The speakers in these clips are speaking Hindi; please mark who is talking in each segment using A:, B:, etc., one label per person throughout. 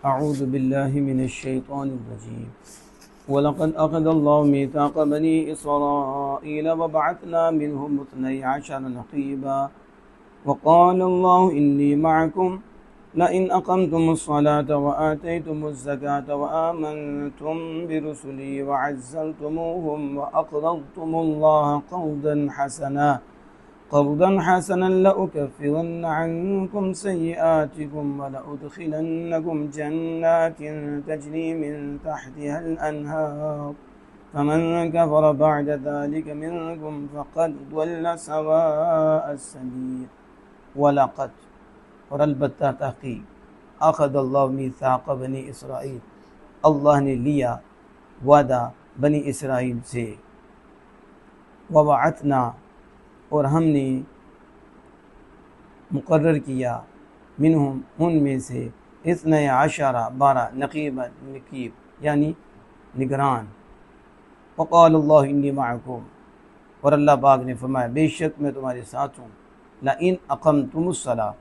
A: अऊज़ु बिल्लाहि मिनश्शैतानिर्रजीम वलक़द अख़ज़ल्लाहु मीसाक़ बनी इसराईल वबअथना मिनहुम इस्नई अशरा नक़ीबा वक़ालल्लाहु इन्नी मअकुम लइन अक़मतुमुस्सलात व आतयतुमुज़्ज़कात व आमनतुम बिरुसुली व अज़्ज़रतुमूहुम व अक़रज़तुमुल्लाह क़र्ज़न हसनन लउकफ़िरन्न अन्कुम सय्यिआतिकुम व लउदख़िलन्नकुम जन्नातिन तजरी मिन तहतिहल अन्हार फमन कफ़र बअद ज़ालिक मिनकुम फ़क़द ज़ल्ल सवाअस सबील वलक़द और अलबत्ता तहक़ीक़ अख़ज़ल्लाहु मीसाक़ बनी इसराईल अल्लाह ने लिया वादा बनी इसराईल से वबअथना और हमने मुक़र्रर किया मिनहुम उनमें से इस्नई अशरा 12 नक़ीब यानी निगरान वक़ालल्लाहु इन्नी मअकुम और अल्लाह पाक ने फरमाया बेशक मैं तुम्हारे साथ हूँ लइन अक़मतुमुस्सलाह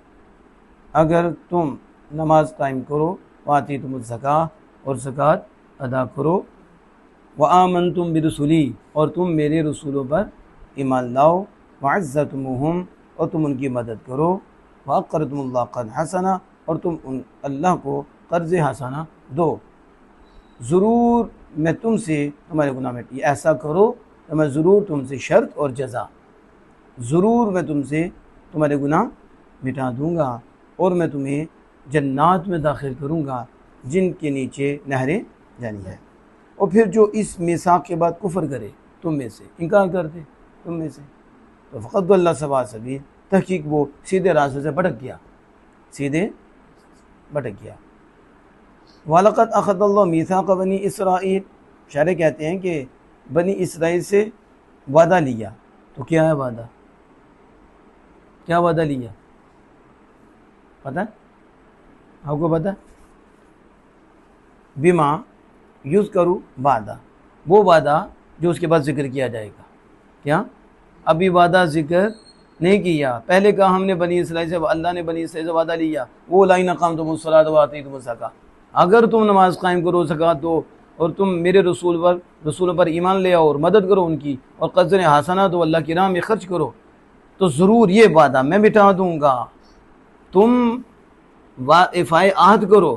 A: अगर तुम नमाज कायम करो वातीतुमुज़्ज़कात और ज़कात अदा करो व आमनतुम बिरुसुली और तुम मेरे रसूलों पर ईमान लाओ वअज़्ज़रतुमूहुम और तुम उनकी मदद करो वअक़रज़तुमुल्लाह क़र्ज़न हसना और तुम अल्लाह को क़र्ज़ हसना दो ज़रूर मैं तुमसे तुम्हारे गुनाह मिट ऐसा करो तो मैं ज़रूर तुमसे शर्त और जज़ा ज़रूर मैं तुमसे तुम्हारे गुनाह मिटा दूँगा और मैं तुम्हें जन्नात में दाखिल करूँगा जिनके नीचे नहरें जानी है। और फिर जो इस मीसाक़ के बाद कुफ़र करे तुम में से इनकार कर दे तुम में से तो फ़क़द ज़ल्ल सवाअस सबील तहक़ीक़ वो सीधे रास्ते से भटक गया वलक़द अख़ज़ल्लाहु मीसाक़ बनी इसराईल शारे कहते हैं कि बनी इसराईल से वादा लिया। तो क्या है वादा, क्या वादा लिया पता है आपको पता? बिमा यूज़ करूँ वादा, वो वादा जो उसके बाद ज़िक्र किया जाएगा। क्या अभी वादा ज़िक्र नहीं किया, पहले कहा हमने बनी इसराईल से, अल्लाह ने बनी इसराईल से वादा लिया वो लइन अक़मतुमुस्सलात व आतयतुमुज़्ज़कात अगर तुम नमाज कायम करो ज़कात दो और तुम मेरे रसूलों पर ईमान ले आओ और मदद करो उनकी और क़र्ज़ हसना दो अल्लाह की राह में ख़र्च करो तो ज़रूर ये वादा मैं मिटा दूँगा। तुम इफ़ाए आहद करो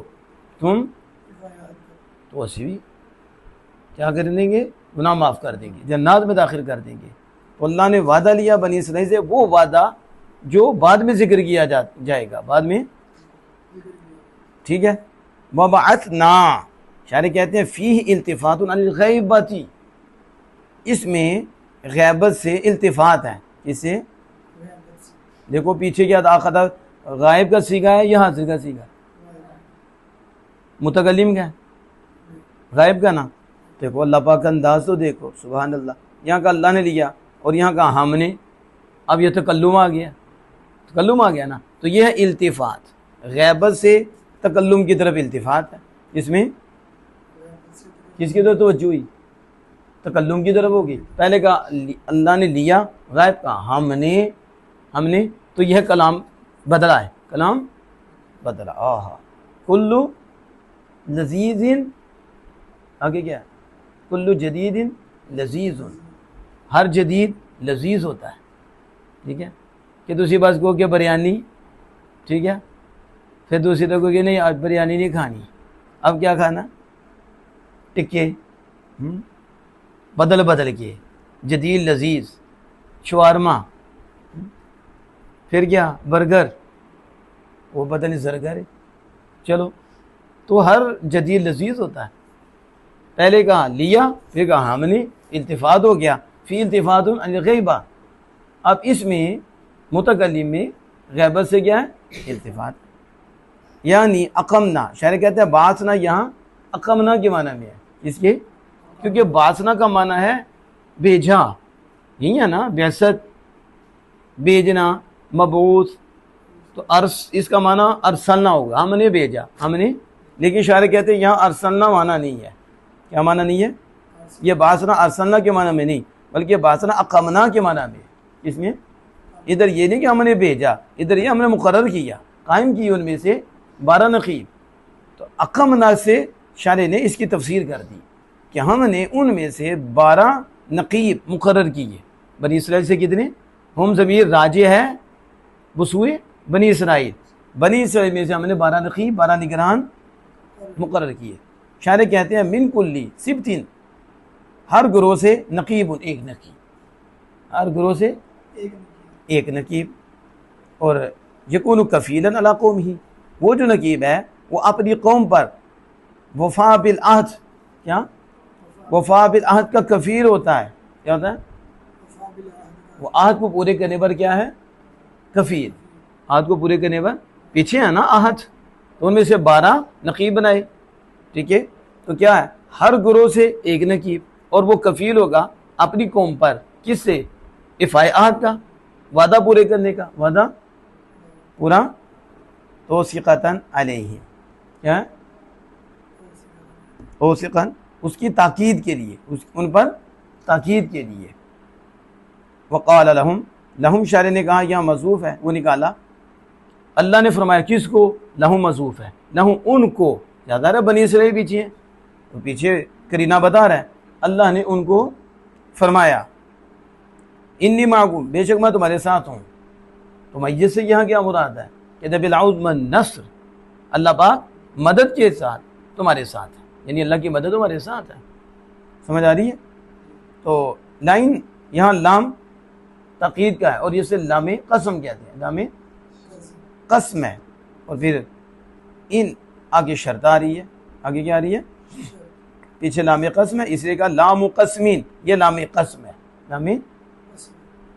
A: तुम तो वैसे भी क्या कर देंगे, गुनाह माफ़ कर देंगे, जन्नात में दाखिल कर देंगे। तो अल्लाह ने वादा लिया बनी इसराईल से, वो वादा जो बाद में ज़िक्र किया जाएगा बाद में, ठीक है। वबअथना शारे कहते हैं फ़ीह इल्तिफ़ातुन अनिल ग़ैबती, इसमें ग़ैबत से इल्तिफ़ात है। इससे देखो पीछे क्या था, ख़दा गायब का सीगा है या हाज़िर का सीगा, मुतकल्लिम का गायब का ना। देखो अल्लाह पाक का अंदाज़ तो देखो, सुभान अल्लाह। यहाँ का अल्लाह ने लिया और यहाँ का हमने, अब ये तकल्लुम आ गया ना। तो ये है इल्तिफ़ात, ग़ैबत से तकल्लुम की तरफ इल्तिफ़ात है। इसमें किसकी तरफ तवज्जो हुई, तकल्लुम की तरफ होगी। पहले का अल्लाह ने लिया, गायब का हमने, तो यह कलाम बदला है, कलाम बदला। आहा कुल्लु लज़ीज़िन, आगे क्या है, कुल्लु जदीदिन लज़ीज़ुन, हर जदीद लज़ीज़ होता है, ठीक है। कि दूसरी बात को क्या बिरयानी, ठीक है, फिर दूसरी तो कि नहीं आज बिरयानी नहीं खानी, अब क्या खाना, टिक्के, बदल के जदीद लज़ीज़, शवारमा, फिर क्या बर्गर, वो पता नहीं ज़रगर है, चलो। तो हर जदीद लज़ीज़ होता है। पहले कहा लिया, फिर कहा हमने, इल्तिफ़ात हो गया, फ़ी इल्तिफ़ातुन अनिल ग़ैबा। अब इसमें मुतकल्लिम में ग़ैबत से क्या है, इल्तिफ़ात। यानी अक़मना, शायर कहते हैं बासना यहाँ अक़मना के माना में है, इसके क्योंकि बासना का माना है भेजा, यही है ना, बेअसत, भेजना, मबूस, तो अर्स इसका माना अरसलना होगा, हमने भेजा, हमने। लेकिन शायर कहते हैं यहाँ अरसलना माना नहीं है। क्या माना नहीं है, ये बासना अरसलना के माना में नहीं, बल्कि बासना अक़मना के माना में। इसमें इधर ये नहीं कि हमने भेजा, इधर ये हमने मुकर्रर किया, कायम की उनमें से 12 नक़ीब। तो अकमना से शारे ने इसकी तफसीर कर दी कि हमने उनमें से 12 नकीब मुकर्रर किए। बनी इसराइल से कितने? हम ज़मीर राजे है वसूए बनी इसराइल, बनी इसराइल में से हमने 12 नकीब 12 निगरान मुकर्रर किए। शारे कहते हैं मिन कुल्ली सिब्तिन, हर ग्रोह से नकीब एक नकीब, हर ग्रोह से एक नकीब। और यकून कफ़ीलन अला कौम ही, वो जो नकीब है वो अपनी कौम पर वफा बिल अहद, क्या वफा बिल अहद का कफ़ील होता है। क्या होता है? वो आहद को पूरे करने पर क्या है? कफ़ील। आहद को पूरे करने पर पीछे है ना आहद, तो उनमें से 12 नकीब बनाए। ठीक है, तो क्या है? हर ग्रोह से एक नकीब, और वो कफ़ील होगा अपनी कौम पर किससे? इफ़ाए आहद का, वादा पूरे करने का, वादा पूरा तौसीक़तन अलैहि, क्या है? तौसीक़न, उसकी ताकीद के लिए, उन पर ताकीद के लिए। वक़ाल लहुम, लहुम शारे ने कहा यहाँ मज़ूफ़ है, वो निकाला। अल्लाह ने फरमाया किसको? लहुम मज़ूफ़ है, लहुम उनको, ज़्यादा रहा बनी इसराइल पीछे है तो पीछे करीना बता रहा है। अल्लाह ने उनको फरमाया इन्नी माकुम, बेशक मैं तुम्हारे साथ हूँ। तो मैयत से यहाँ क्या मुराद है? कि बिलऔज़ मन नस्र, अल्लाह पाक मदद के साथ तुम्हारे साथ है, यानी अल्लाह की मदद तुम्हारे साथ है। समझ आ रही है? तो लाइन यहाँ लाम तक़ीद का है और इसे लामे कसम कहते हैं, लामे कसम है। और फिर इन आगे शर्त आ रही है, आगे क्या आ रही है? पीछे लामे कसम है, इसलिए का लाम कसमीन, ये लामे कसम है, लामे।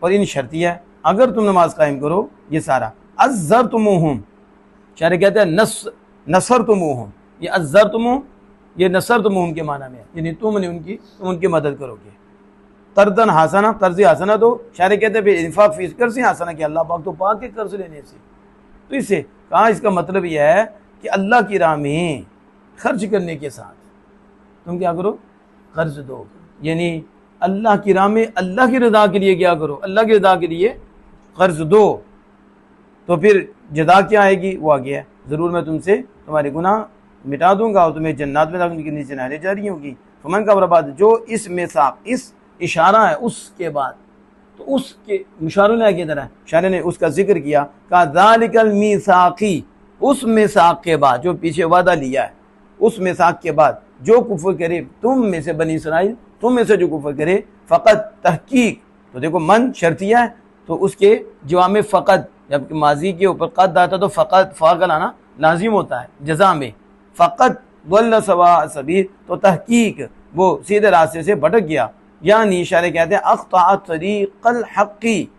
A: और इन शर्ती है, अगर तुम नमाज कायम करो। ये सारा अज़्ज़र तुमुहुम, शारे कहते हैं नसर तुमुहुम, ये अज़्ज़र तुमुहुम, ये नसर तुमुहुम के माना में है, यानी तुम उनकी मदद करोगे। कर्दन हासना, कर्ज हासना, तो शारे कहते हैं इन्फाक फीस कर्ज हासना, कि अल्लाह पाक तो पाक के कर्ज लेने से। तो इससे कहा, इसका मतलब यह है कि अल्लाह की राह में खर्च करने के साथ तुम क्या करो? कर्ज दो, यानी अल्लाह की राह में अल्लाह की रज़ा के लिए क्या करो? अल्लाह की रज़ा के लिए कर्ज दो। तो फिर जज़ा क्या आएगी? वो आ गया, ज़रूर मैं तुमसे तुम्हारे गुनाह मिटा दूंगा और तुम्हें जन्नत में दाखिल नीचे नहरें जारी होगी। फमन का बर्बाद, जो इस मिसाक, इस इशारा है उसके बाद, तो उसके मुशारों ने आगे तरह शारे ने उसका जिक्र किया, कहा ज़ालिकल मीसाक़ी, उस मिसाक के बाद जो पीछे वादा लिया है, उस मिसाक के बाद जो कुफ्र करे तुम में से बनी इसराइल, तुम में से जो कुफ्र करे, फ़क़त तहकीक, तो देखो मन शर्तिया है, तो उसके जवाब में फ़क़त, जब माजी के ऊपर कद आता तो फ़क़त फ़ागल आना लाजिम होता है जज़ा में। फ़क़त वल्ल सवा सबील, तो तहकीक वो सीधे रास्ते से भटक गया, यानी इशारे कहते हैं अख़्ता तरीक़ल हक़्क़ी,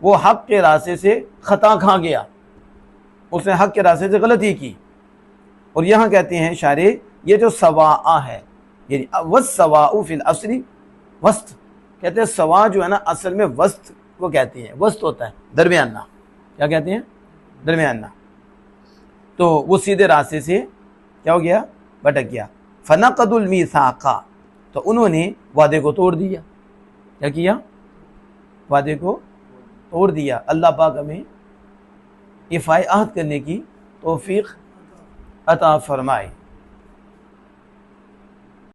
A: वो हक़ के रास्ते से ख़ता खा गया, उसने हक़ के रास्ते से गलती की। और यहाँ कहते हैं इशारे, ये जो सवा है, यानी वस्सवाउ फिल असली वस्त, कहते हैं सवा जो है ना असल में वस्त को कहते हैं, वस्त होता है दरमियाना, क्या कहते हैं? दरमियाना। तो वो सीधे रास्ते से क्या हो गया? भटक गया। फनक़दुल मीसाक़ा, तो उन्होंने वादे को तोड़ दिया। क्या किया? वादे को तोड़ दिया। अल्लाह पाक हमें इफ़ाए अहद करने की तौफ़ीक़ अता फरमाए।